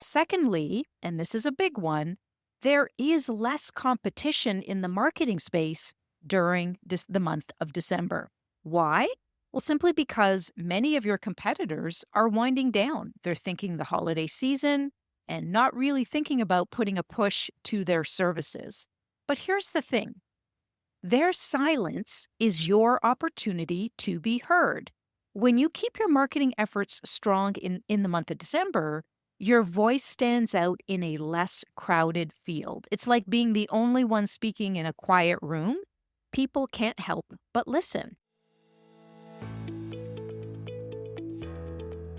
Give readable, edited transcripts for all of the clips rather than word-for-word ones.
Secondly, and this is a big one, there is less competition in the marketing space during the month of December. Why? Well, simply because many of your competitors are winding down. They're thinking the holiday season and not really thinking about putting a push to their services. But here's the thing, their silence is your opportunity to be heard. When you keep your marketing efforts strong in the month of December, your voice stands out in a less crowded field. It's like being the only one speaking in a quiet room. People can't help but listen.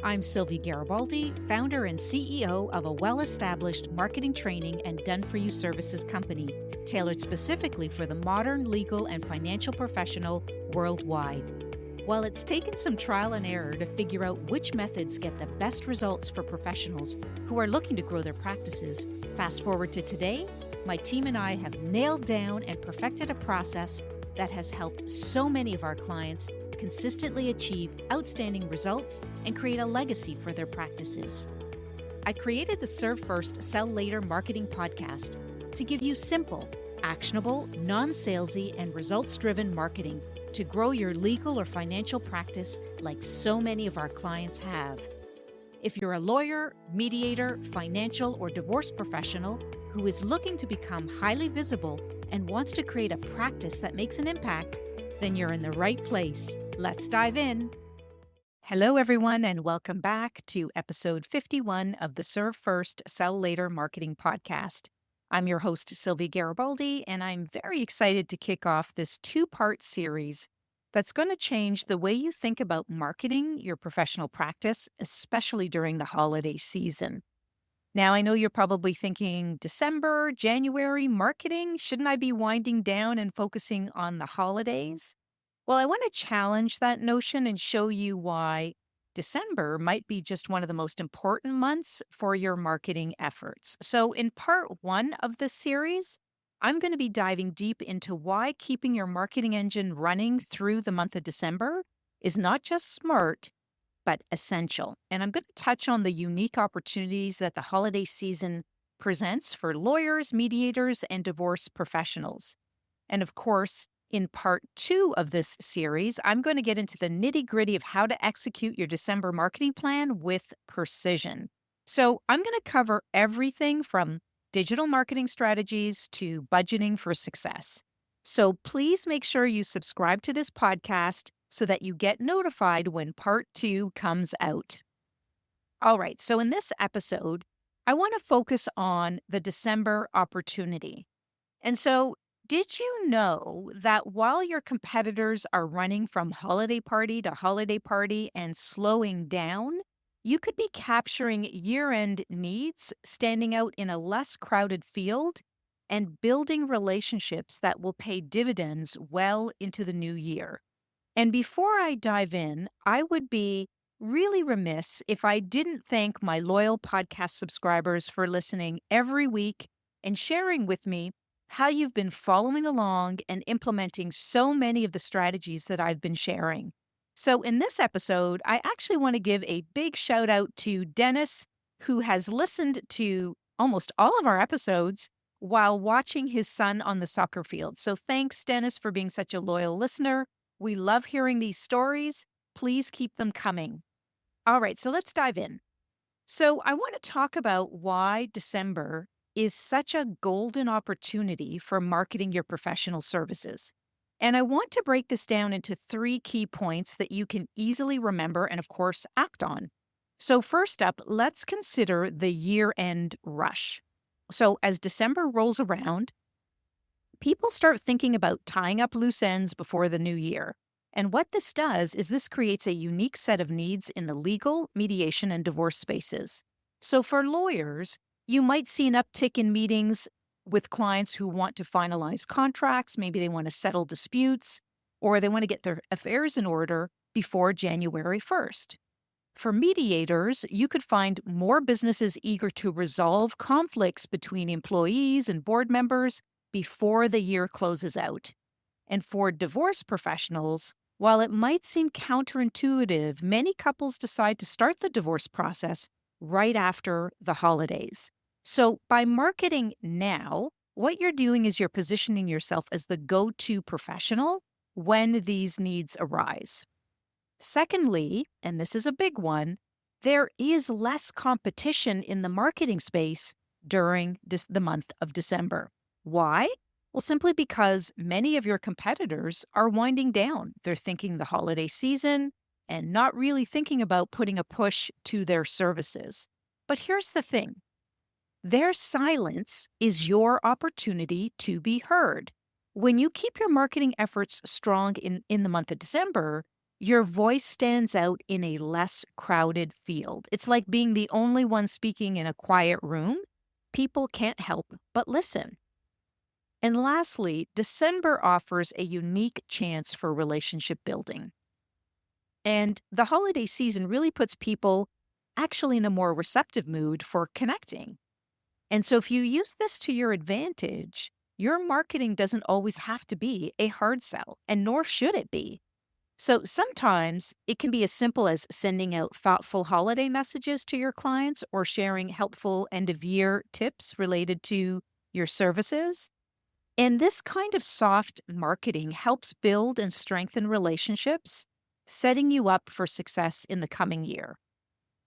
I'm Sylvia Garibaldi, founder and CEO of a well established marketing training and done for you services company, tailored specifically for the modern legal and financial professional worldwide. While it's taken some trial and error to figure out which methods get the best results for professionals who are looking to grow their practices, fast forward to today, my team and I have nailed down and perfected a process that has helped so many of our clients consistently achieve outstanding results and create a legacy for their practices. I created the Serve First, Sell Later marketing podcast to give you simple, actionable, non-salesy, and results-driven marketing to grow your legal or financial practice like so many of our clients have. If you're a lawyer, mediator, financial, or divorce professional who is looking to become highly visible and wants to create a practice that makes an impact, then you're in the right place. Let's dive in. Hello, everyone, and welcome back to episode 51 of the Serve First, Sell Later marketing podcast. I'm your host, Sylvia Garibaldi, and I'm very excited to kick off this two-part series that's going to change the way you think about marketing your professional practice, especially during the holiday season. Now, I know you're probably thinking, December, January, marketing? Shouldn't I be winding down and focusing on the holidays? Well, I want to challenge that notion and show you why December might be just one of the most important months for your marketing efforts. So, in part one of this series, I'm going to be diving deep into why keeping your marketing engine running through the month of December is not just smart, but essential. And I'm going to touch on the unique opportunities that the holiday season presents for lawyers, mediators, and divorce professionals. And of course, in part two of this series, I'm going to get into the nitty gritty of how to execute your December marketing plan with precision. So I'm going to cover everything from digital marketing strategies to budgeting for success. So please make sure you subscribe to this podcast so that you get notified when part two comes out. All right, so in this episode, I want to focus on the December opportunity. And so, did you know that while your competitors are running from holiday party to holiday party and slowing down, you could be capturing year-end needs, standing out in a less crowded field, and building relationships that will pay dividends well into the new year. And before I dive in, I would be really remiss if I didn't thank my loyal podcast subscribers for listening every week and sharing with me how you've been following along and implementing so many of the strategies that I've been sharing. So, in this episode, I actually want to give a big shout out to Dennis, who has listened to almost all of our episodes while watching his son on the soccer field. So, thanks, Dennis, for being such a loyal listener. We love hearing these stories. Please keep them coming. All right, so let's dive in. So, I want to talk about why December is such a golden opportunity for marketing your professional services. And I want to break this down into three key points that you can easily remember and, of course, act on. So, first up, let's consider the year-end rush. So, as December rolls around, people start thinking about tying up loose ends before the new year. And what this does is this creates a unique set of needs in the legal, mediation, and divorce spaces. So for lawyers, you might see an uptick in meetings with clients who want to finalize contracts. Maybe they want to settle disputes, or they want to get their affairs in order before January 1st. For mediators, you could find more businesses eager to resolve conflicts between employees and board members before the year closes out. And for divorce professionals, while it might seem counterintuitive, many couples decide to start the divorce process right after the holidays. So by marketing now, what you're doing is you're positioning yourself as the go to professional when these needs arise. Secondly, and this is a big one, there is less competition in the marketing space during the month of December. Why? Well, simply because many of your competitors are winding down. They're thinking the holiday season and not really thinking about putting a push to their services. But here's the thing, their silence is your opportunity to be heard. When you keep your marketing efforts strong in the month of December, your voice stands out in a less crowded field. It's like being the only one speaking in a quiet room. People can't help but listen. And lastly, December offers a unique chance for relationship building. And the holiday season really puts people actually in a more receptive mood for connecting. And so if you use this to your advantage, your marketing doesn't always have to be a hard sell, and nor should it be. So sometimes it can be as simple as sending out thoughtful holiday messages to your clients or sharing helpful end of year tips related to your services. And this kind of soft marketing helps build and strengthen relationships, setting you up for success in the coming year.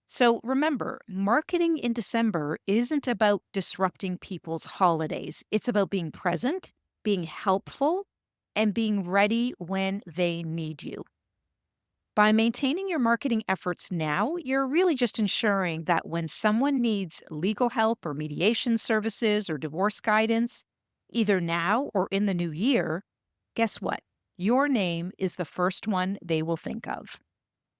So remember, marketing in December isn't about disrupting people's holidays. It's about being present, being helpful, and being ready when they need you. By maintaining your marketing efforts now, you're really just ensuring that when someone needs legal help or mediation services or divorce guidance, either now or in the new year, guess what? Your name is the first one they will think of.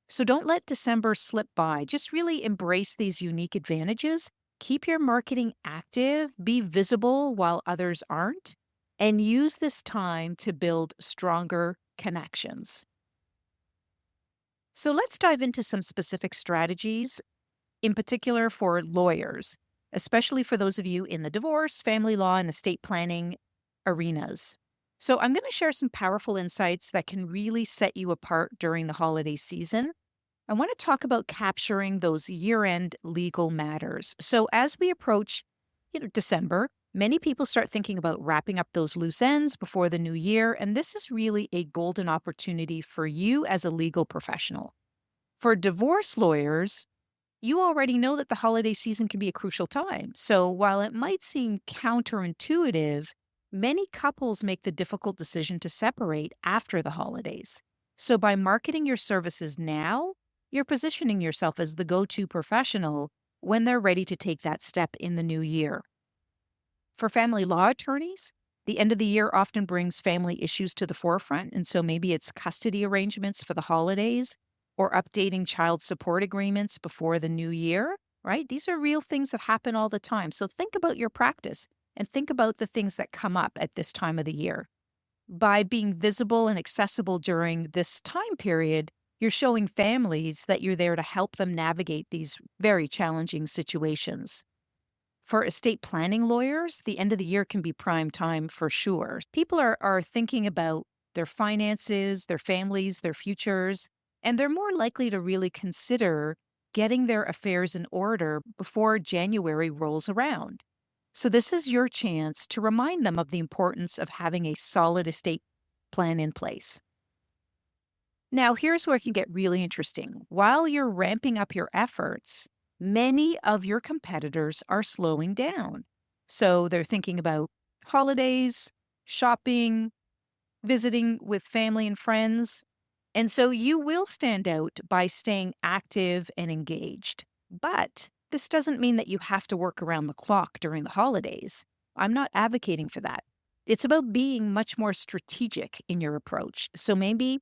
So don't let December slip by. Just really embrace these unique advantages. Keep your marketing active, be visible while others aren't, and use this time to build stronger connections. So let's dive into some specific strategies, in particular for lawyers, especially for those of you in the divorce, family law, and estate planning arenas. So I'm going to share some powerful insights that can really set you apart during the holiday season. I want to talk about capturing those year-end legal matters. So as we approach, December, many people start thinking about wrapping up those loose ends before the new year, and this is really a golden opportunity for you as a legal professional. For divorce lawyers, you already know that the holiday season can be a crucial time. So while it might seem counterintuitive, many couples make the difficult decision to separate after the holidays. So by marketing your services now, you're positioning yourself as the go to professional when they're ready to take that step in the new year. For family law attorneys, the end of the year often brings family issues to the forefront. And so maybe it's custody arrangements for the holidays or updating child support agreements before the new year, right? These are real things that happen all the time. So think about your practice and think about the things that come up at this time of the year. By being visible and accessible during this time period, you're showing families that you're there to help them navigate these very challenging situations. For estate planning lawyers, the end of the year can be prime time for sure. People are thinking about their finances, their families, their futures, and they're more likely to really consider getting their affairs in order before January rolls around. So this is your chance to remind them of the importance of having a solid estate plan in place. Now, here's where it can get really interesting. While you're ramping up your efforts, many of your competitors are slowing down. So they're thinking about holidays, shopping, visiting with family and friends. And so you will stand out by staying active and engaged. But this doesn't mean that you have to work around the clock during the holidays. I'm not advocating for that. It's about being much more strategic in your approach. So maybe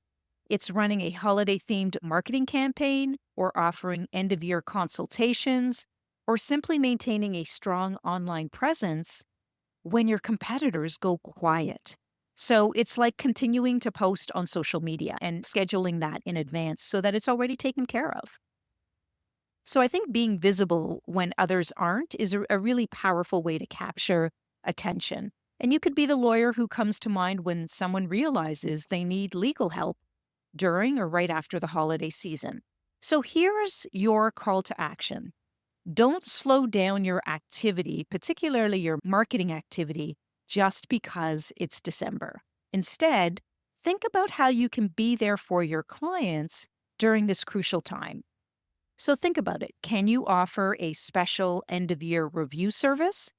it's running a holiday themed marketing campaign or offering end of year consultations or simply maintaining a strong online presence when your competitors go quiet. So it's like continuing to post on social media and scheduling that in advance so that it's already taken care of. So I think being visible when others aren't is a really powerful way to capture attention. And you could be the lawyer who comes to mind when someone realizes they need legal help during or right after the holiday season. So here's your call to action. Don't slow down your activity, particularly your marketing activity, just because it's December. Instead, think about how you can be there for your clients during this crucial time. So think about it. Can you offer a special end of year review service?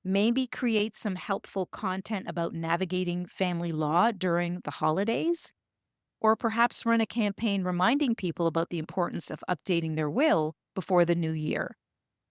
Maybe create some helpful content about navigating family law during the holidays? Or perhaps run a campaign reminding people about the importance of updating their will before the new year.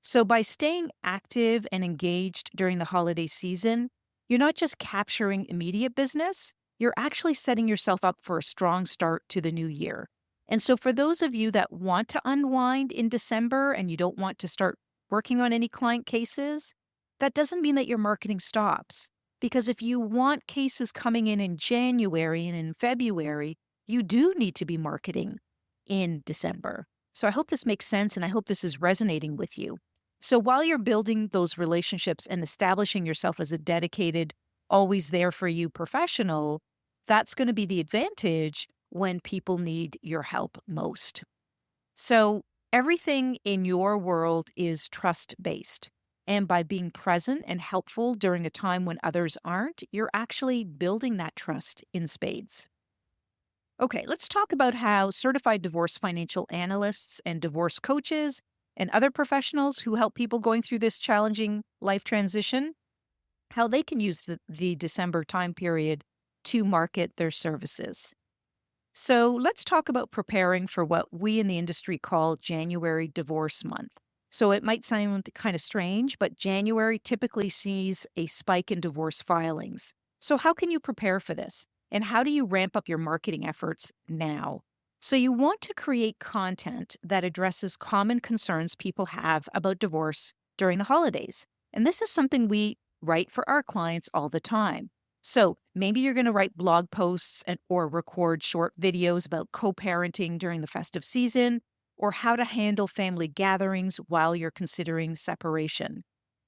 So, by staying active and engaged during the holiday season, you're not just capturing immediate business, you're actually setting yourself up for a strong start to the new year. And so, for those of you that want to unwind in December and you don't want to start working on any client cases, that doesn't mean that your marketing stops. Because if you want cases coming in January and in February, you do need to be marketing in December. So, I hope this makes sense and I hope this is resonating with you. So while you're building those relationships and establishing yourself as a dedicated, always there for you professional, that's going to be the advantage when people need your help most. So everything in your world is trust based. And by being present and helpful during a time when others aren't, you're actually building that trust in spades. Okay, let's talk about how certified divorce financial analysts and divorce coaches and other professionals who help people going through this challenging life transition, how they can use the December time period to market their services. So let's talk about preparing for what we in the industry call January Divorce Month. So it might sound kind of strange, but January typically sees a spike in divorce filings. So how can you prepare for this? And how do you ramp up your marketing efforts now? So you want to create content that addresses common concerns people have about divorce during the holidays. And this is something we write for our clients all the time. So maybe you're going to write blog posts or record short videos about co-parenting during the festive season, or how to handle family gatherings while you're considering separation.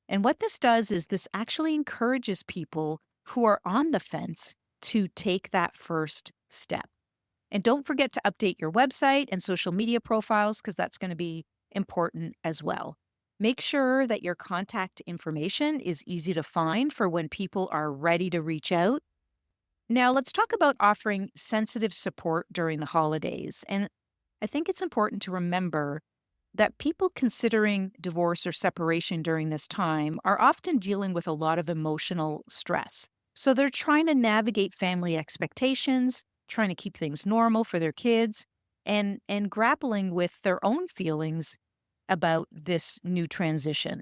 And what this does is this actually encourages people who are on the fence to take that first step. And don't forget to update your website and social media profiles because that's going to be important as well. Make sure that your contact information is easy to find for when people are ready to reach out. Now, let's talk about offering sensitive support during the holidays. And I think it's important to remember that people considering divorce or separation during this time are often dealing with a lot of emotional stress. So they're trying to navigate family expectations, trying to keep things normal for their kids, and grappling with their own feelings about this new transition.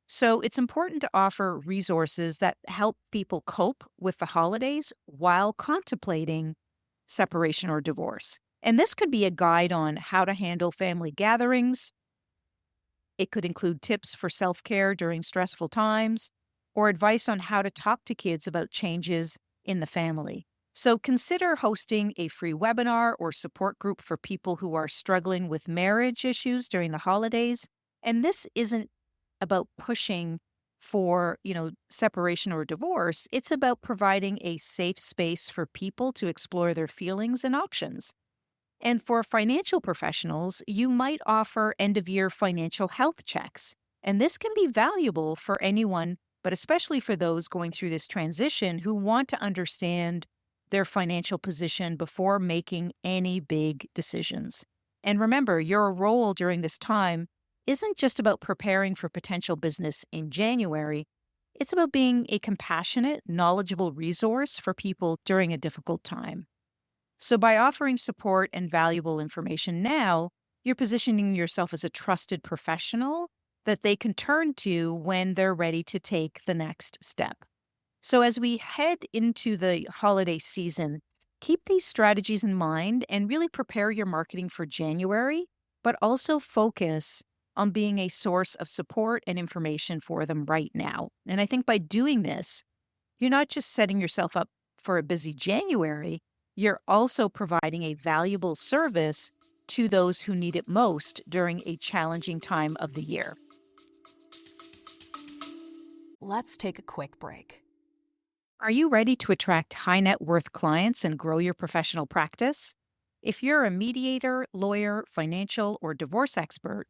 So it's important to offer resources that help people cope with the holidays while contemplating separation or divorce. And this could be a guide on how to handle family gatherings. It could include tips for self-care during stressful times or advice on how to talk to kids about changes in the family. So consider hosting a free webinar or support group for people who are struggling with marriage issues during the holidays. And this isn't about pushing for, separation or divorce. It's about providing a safe space for people to explore their feelings and options. And for financial professionals, you might offer end of year financial health checks. And this can be valuable for anyone, but especially for those going through this transition who want to understand their financial position before making any big decisions. And remember, your role during this time isn't just about preparing for potential business in January. It's about being a compassionate, knowledgeable resource for people during a difficult time. So by offering support and valuable information now, you're positioning yourself as a trusted professional that they can turn to when they're ready to take the next step. So as we head into the holiday season, keep these strategies in mind and really prepare your marketing for January, but also focus on being a source of support and information for them right now. And I think by doing this, you're not just setting yourself up for a busy January, you're also providing a valuable service to those who need it most during a challenging time of the year. Let's take a quick break. Are you ready to attract high net worth clients and grow your professional practice? If you're a mediator, lawyer, financial, or divorce expert,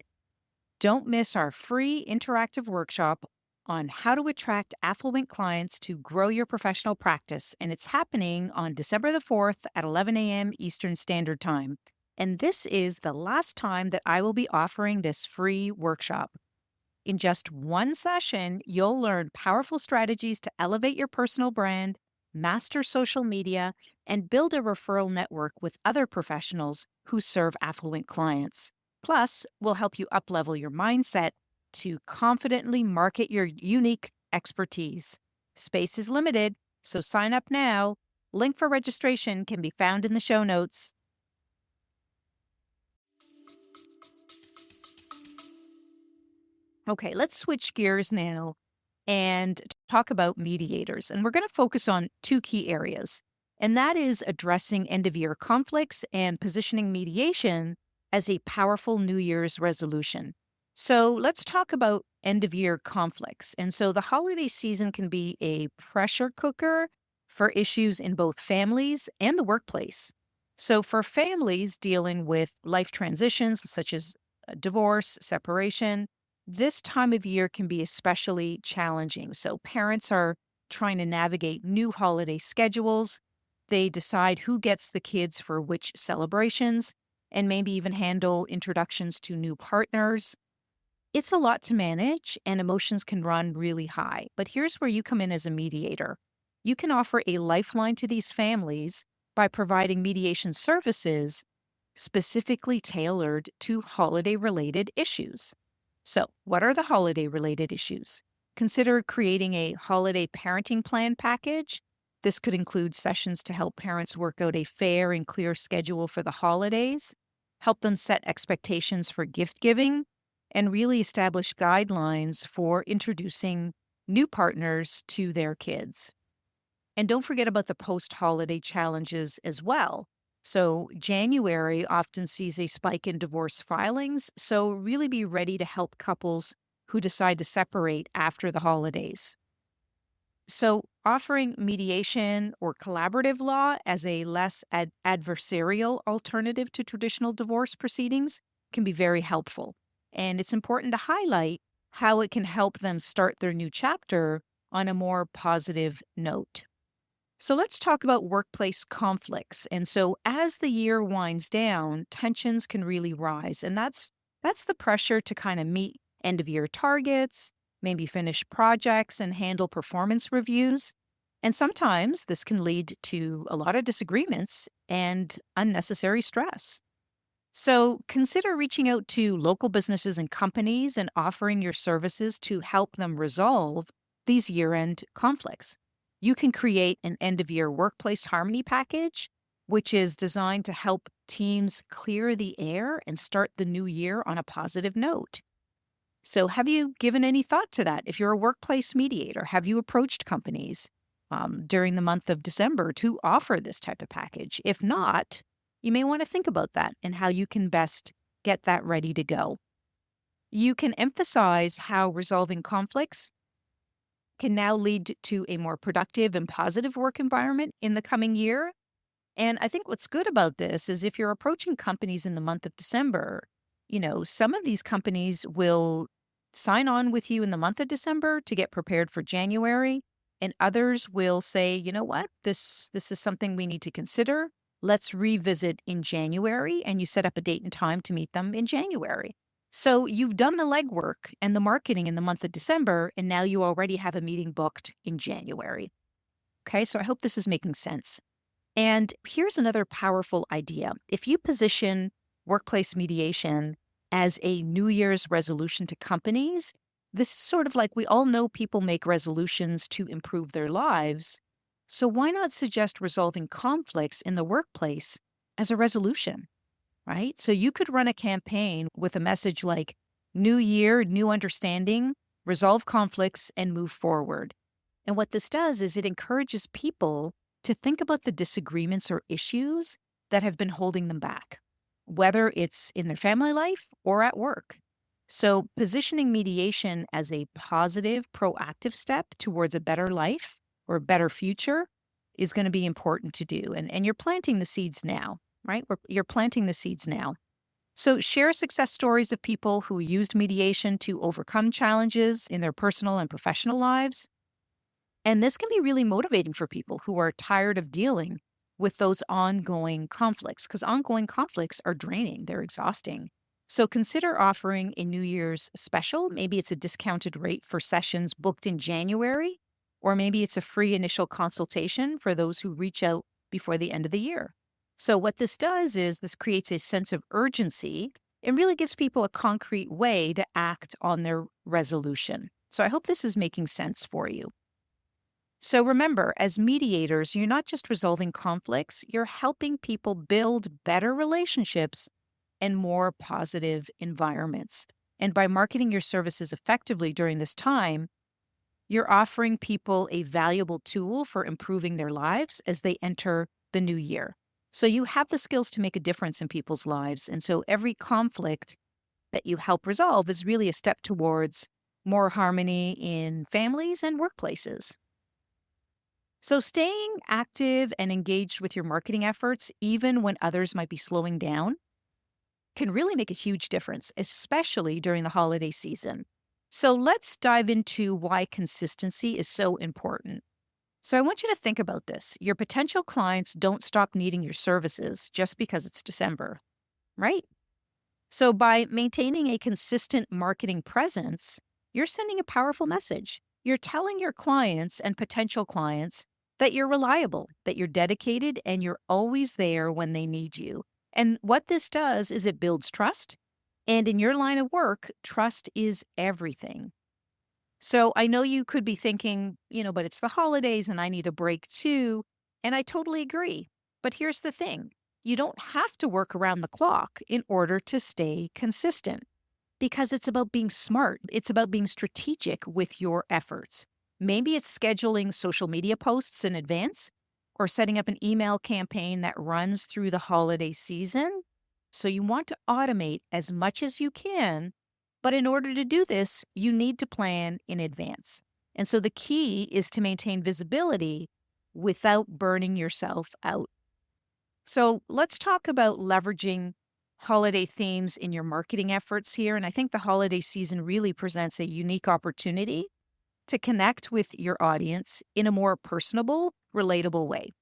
Don't miss our free interactive workshop on how to attract affluent clients to grow your professional practice. And it's happening on December the 4th at 11 a.m. Eastern Standard Time. And this is the last time that I will be offering this free workshop. In just one session, you'll learn powerful strategies to elevate your personal brand, master social media, and build a referral network with other professionals who serve affluent clients. Plus, we'll help you uplevel your mindset to confidently market your unique expertise. Space is limited, so sign up now. Link for registration can be found in the show notes. Okay, let's switch gears now and talk about mediators. And we're going to focus on two key areas, and that is addressing end of year conflicts and positioning mediation as a powerful New Year's resolution. So let's talk about end of year conflicts. And so the holiday season can be a pressure cooker for issues in both families and the workplace. So for families dealing with life transitions such as divorce, separation, this time of year can be especially challenging. So, parents are trying to navigate new holiday schedules. They decide who gets the kids for which celebrations, and maybe even handle introductions to new partners. It's a lot to manage, and emotions can run really high. But here's where you come in as a mediator. You can offer a lifeline to these families by providing mediation services specifically tailored to holiday related issues. So, what are the holiday related issues? Consider creating a holiday parenting plan package. This could include sessions to help parents work out a fair and clear schedule for the holidays, help them set expectations for gift giving, and really establish guidelines for introducing new partners to their kids. And don't forget about the post holiday challenges as well. So, January often sees a spike in divorce filings. So, really be ready to help couples who decide to separate after the holidays. So, offering mediation or collaborative law as a less adversarial alternative to traditional divorce proceedings can be very helpful. And it's important to highlight how it can help them start their new chapter on a more positive note. So let's talk about workplace conflicts. And so as the year winds down, tensions can really rise. And that's the pressure to kind of meet end of year targets, maybe finish projects and handle performance reviews. And sometimes this can lead to a lot of disagreements and unnecessary stress. So consider reaching out to local businesses and companies and offering your services to help them resolve these year-end conflicts. You can create an end-of-year workplace harmony package, which is designed to help teams clear the air and start the new year on a positive note. So have you given any thought to that? If you're a workplace mediator, have you approached companies during the month of December to offer this type of package? If not, you may want to think about that and how you can best get that ready to go. You can emphasize how resolving conflicts can now lead to a more productive and positive work environment in the coming year. And I think what's good about this is if you're approaching companies in the month of December, some of these companies will sign on with you in the month of December to get prepared for January. And others will say, you know what, this is something we need to consider. Let's revisit in January. And you set up a date and time to meet them in January. So you've done the legwork and the marketing in the month of December, and now you already have a meeting booked in January. Okay, so I hope this is making sense. And here's another powerful idea. If you position workplace mediation as a New Year's resolution to companies, this is sort of like we all know people make resolutions to improve their lives. So why not suggest resolving conflicts in the workplace as a resolution? Right? So you could run a campaign with a message like New Year, New Understanding, resolve conflicts, and move forward. And what this does is it encourages people to think about the disagreements or issues that have been holding them back, whether it's in their family life or at work. So positioning mediation as a positive, proactive step towards a better life or a better future is going to be important to do. And you're planting the seeds now. Right? You're planting the seeds now. So, share success stories of people who used mediation to overcome challenges in their personal and professional lives. And this can be really motivating for people who are tired of dealing with those ongoing conflicts, because ongoing conflicts are draining, they're exhausting. So, consider offering a New Year's special. Maybe it's a discounted rate for sessions booked in January, or maybe it's a free initial consultation for those who reach out before the end of the year. So, what this does is this creates a sense of urgency and really gives people a concrete way to act on their resolution. So, I hope this is making sense for you. So, remember, as mediators, you're not just resolving conflicts, you're helping people build better relationships and more positive environments. And by marketing your services effectively during this time, you're offering people a valuable tool for improving their lives as they enter the new year. So you have the skills to make a difference in people's lives. And so every conflict that you help resolve is really a step towards more harmony in families and workplaces. So staying active and engaged with your marketing efforts, even when others might be slowing down, can really make a huge difference, especially during the holiday season. So let's dive into why consistency is so important. So I want you to think about this. Your potential clients don't stop needing your services just because it's December, right? So by maintaining a consistent marketing presence, you're sending a powerful message. You're telling your clients and potential clients that you're reliable, that you're dedicated, and you're always there when they need you. And what this does is it builds trust. And in your line of work, trust is everything. So I know you could be thinking, but it's the holidays and I need a break too. And I totally agree. But here's the thing, you don't have to work around the clock in order to stay consistent because it's about being smart. It's about being strategic with your efforts. Maybe it's scheduling social media posts in advance or setting up an email campaign that runs through the holiday season. So you want to automate as much as you can. But in order to do this, you need to plan in advance. And so the key is to maintain visibility without burning yourself out. So let's talk about leveraging holiday themes in your marketing efforts here. And I think the holiday season really presents a unique opportunity to connect with your audience in a more personable, relatable way.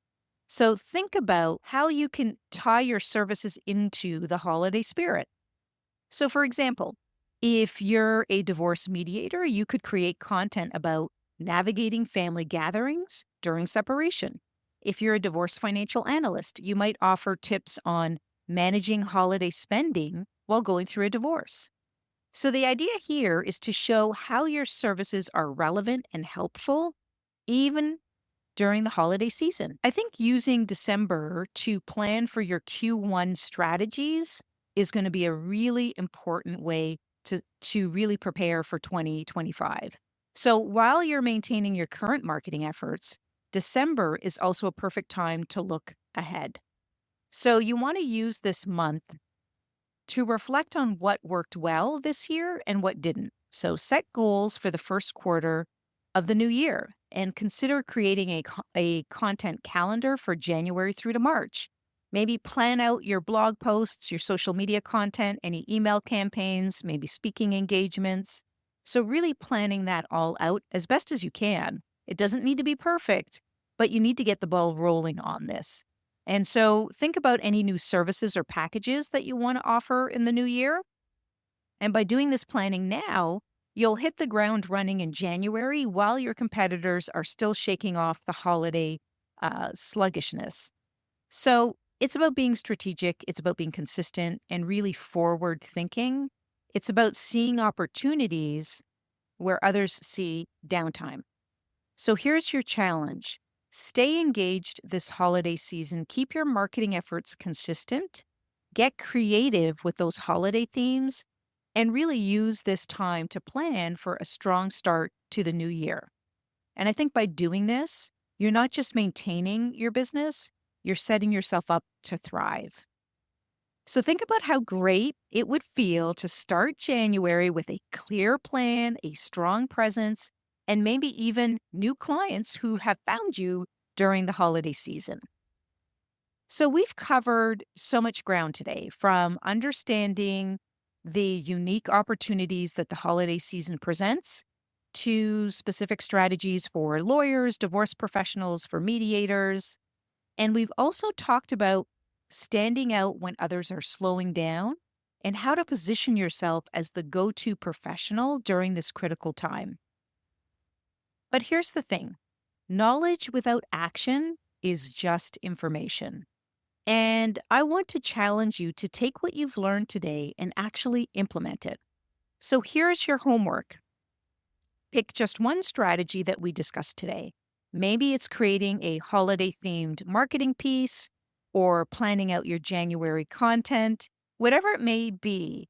So think about how you can tie your services into the holiday spirit. So, for example, if you're a divorce mediator, you could create content about navigating family gatherings during separation. If you're a divorce financial analyst, you might offer tips on managing holiday spending while going through a divorce. So, the idea here is to show how your services are relevant and helpful, even during the holiday season. I think using December to plan for your Q1 strategies is going to be a really important way to really prepare for 2025. So while you're maintaining your current marketing efforts, December is also a perfect time to look ahead. So you want to use this month to reflect on what worked well this year and what didn't. So set goals for the first quarter of the new year and consider creating a content calendar for January through to March. Maybe plan out your blog posts, your social media content, any email campaigns, maybe speaking engagements. So really planning that all out as best as you can. It doesn't need to be perfect, but you need to get the ball rolling on this. And so think about any new services or packages that you want to offer in the new year. And by doing this planning now, you'll hit the ground running in January while your competitors are still shaking off the holiday sluggishness. So it's about being strategic, it's about being consistent and really forward thinking. It's about seeing opportunities where others see downtime. So here's your challenge. Stay engaged this holiday season. Keep your marketing efforts consistent. Get creative with those holiday themes and really use this time to plan for a strong start to the new year. And I think by doing this, you're not just maintaining your business, you're setting yourself up to thrive. So think about how great it would feel to start January with a clear plan, a strong presence, and maybe even new clients who have found you during the holiday season. So, we've covered so much ground today from understanding the unique opportunities that the holiday season presents to specific strategies for lawyers, divorce professionals, for mediators. And we've also talked about standing out when others are slowing down and how to position yourself as the go to professional during this critical time. But here's the thing, knowledge without action is just information. And I want to challenge you to take what you've learned today and actually implement it. So here's your homework. Pick just one strategy that we discussed today. Maybe it's creating a holiday themed marketing piece or planning out your January content, whatever it may be.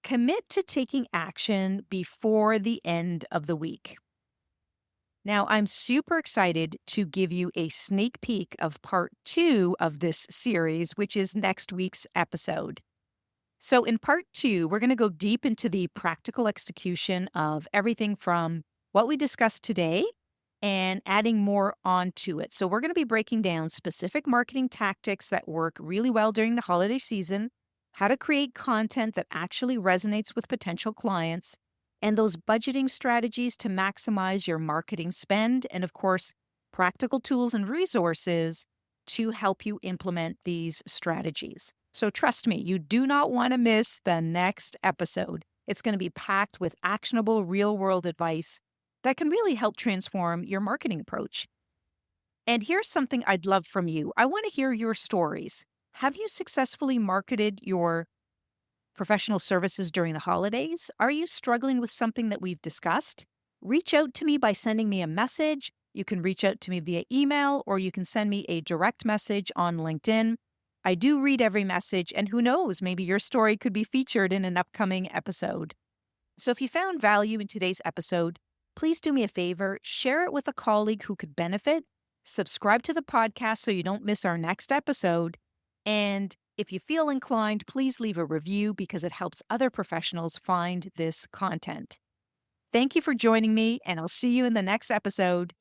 Commit to taking action before the end of the week. Now, I'm super excited to give you a sneak peek of part 2 of this series, which is next week's episode. So, in part 2, we're going to go deep into the practical execution of everything from what we discussed today and adding more onto it. So, we're going to be breaking down specific marketing tactics that work really well during the holiday season, how to create content that actually resonates with potential clients, and those budgeting strategies to maximize your marketing spend, and of course, practical tools and resources to help you implement these strategies. So trust me, you do not want to miss the next episode. It's going to be packed with actionable real world advice that can really help transform your marketing approach. And here's something I'd love from you. I want to hear your stories. Have you successfully marketed your professional services during the holidays? Are you struggling with something that we've discussed? Reach out to me by sending me a message. You can reach out to me via email or you can send me a direct message on LinkedIn. I do read every message, and who knows, maybe your story could be featured in an upcoming episode. So if you found value in today's episode, please do me a favor, share it with a colleague who could benefit, subscribe to the podcast so you don't miss our next episode, and if you feel inclined, please leave a review because it helps other professionals find this content. Thank you for joining me, and I'll see you in the next episode.